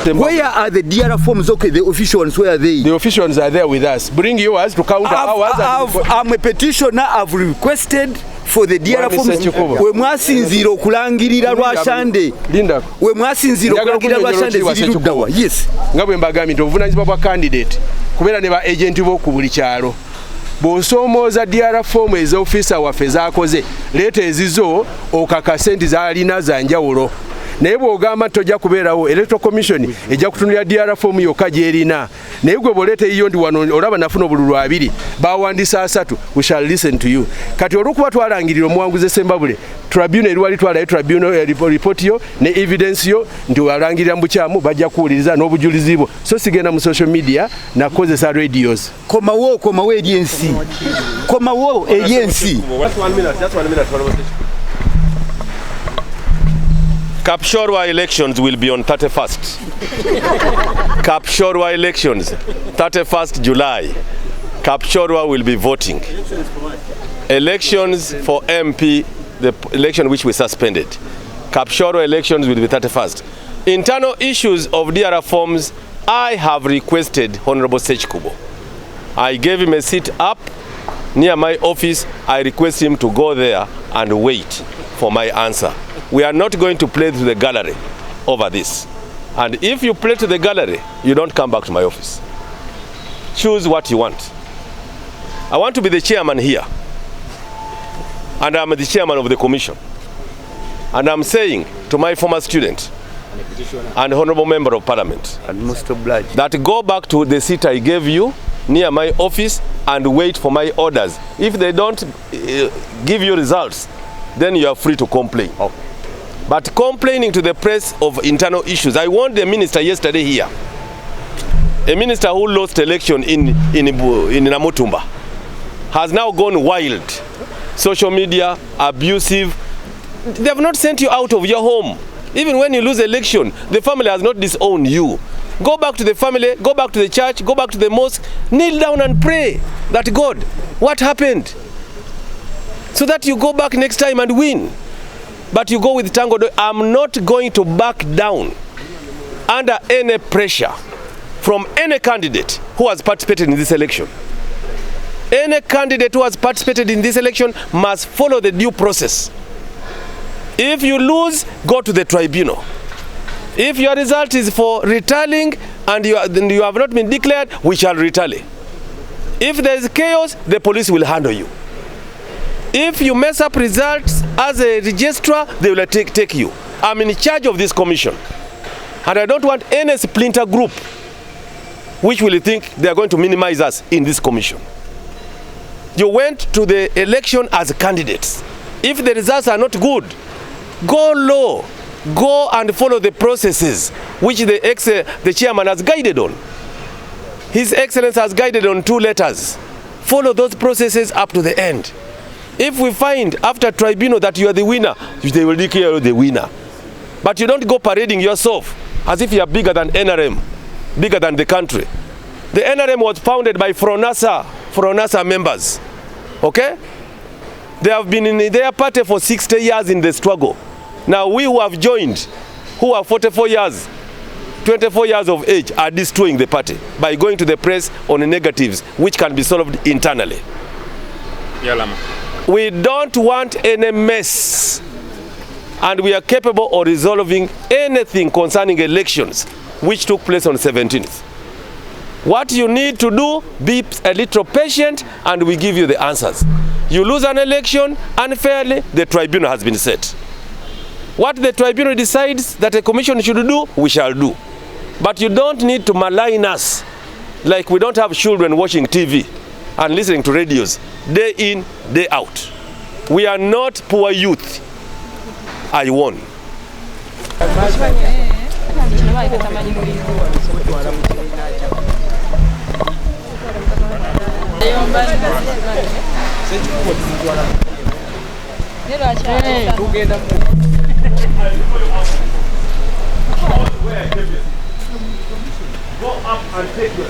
Where are the DRR forms? Okay, the official ones, where are they? The official ones are there with us. Bring yours to counter ours. I'm a petitioner. I've requested for the DRR forms. We mwasinzira okulangirira Rwashande. Linda. We mwasinzira okulangirira Rwashande ziruddawa. Yes. Ngabwe mbagambye nti obuvunanyizibwa bwa candidate kubeera ne ba agent bo ku buli kyalo. Bw'osomooza DRR form eza officer waffe zaakoze leeta ezizo okakase nti zaalina za njawulo. Naye bw'ogamba tojja kubeerawo Electoral Commission ejja kutunulira DRR form yokka gy'erina. Naye gwe bw'oleeta eyiyo ndi wano olaba nafuna obululu 2 baawandisa 3 we shall listen to you. Kati olw'okuba twalangirira omuwanguzi Sembabule tribunal eri wali twalayo tribunal report yo ne evidence yo nti walangirira mu bukyamu bajja kuwuliriza n'obujulizi bwo. So sigenda mu social media nakozesa radios. Komawo eriensi. Komawo eriensi. Just one minute. Kapshorwa elections will be on 31st. Kapshorwa elections, 31st July. Kapshorwa will be voting. Elections for MP, the election which we suspended. Kapshorwa elections will be 31st. Internal issues of DRR forms, I have requested Honorable Sekikubo. I gave him a seat up near my office. I request him to go there and wait for my answer. We are not going to play to the gallery over this. And if you play to the gallery, you don't come back to my office. Choose what you want. I want to be the chairman here. And I'm the chairman of the commission. And I'm saying to my former student and honorable member of parliament that go back to the seat I gave you near my office and wait for my orders. If they don't give you results, then you are free to complain. Okay. But complaining to the press of internal issues, I warned the minister yesterday here, a minister who lost election in Namutumba, has now gone wild. Social media, abusive. They have not sent you out of your home. Even when you lose election, the family has not disowned you. Go back to the family, go back to the church, go back to the mosque, kneel down and pray that God, what happened? So that you go back next time and win. But you go with tango. I'm not going to back down under any pressure from any candidate who has participated in this election. Any candidate who has participated in this election must follow the due process. If you lose, go to the tribunal. If your result is for retallying and you have not been declared, we shall retally. If there is chaos, the police will handle you. If you mess up results as a registrar, they will take you. I'm in charge of this commission. And I don't want any splinter group which will think they are going to minimize us in this commission. You went to the election as candidates. If the results are not good, go low. Go and follow the processes which the chairman has guided on. His Excellency has guided on 2 letters. Follow those processes up to the end. If we find after tribunal that you are the winner, they will declare you the winner. But you don't go parading yourself as if you are bigger than NRM, bigger than the country. The NRM was founded by Fronasa members. Okay? They have been in their party for 60 years in the struggle. Now we who have joined, who are 44 years, 24 years of age, are destroying the party by going to the press on the negatives which can be solved internally. We don't want any mess, and we are capable of resolving anything concerning elections which took place on 17th. What you need to do, be a little patient and we give you the answers. You lose an election unfairly, the tribunal has been set. What the tribunal decides that a commission should do, we shall do. But you don't need to malign us like we don't have children watching TV and listening to radios day in, day out. We are not poor youth. I won. Go up and take your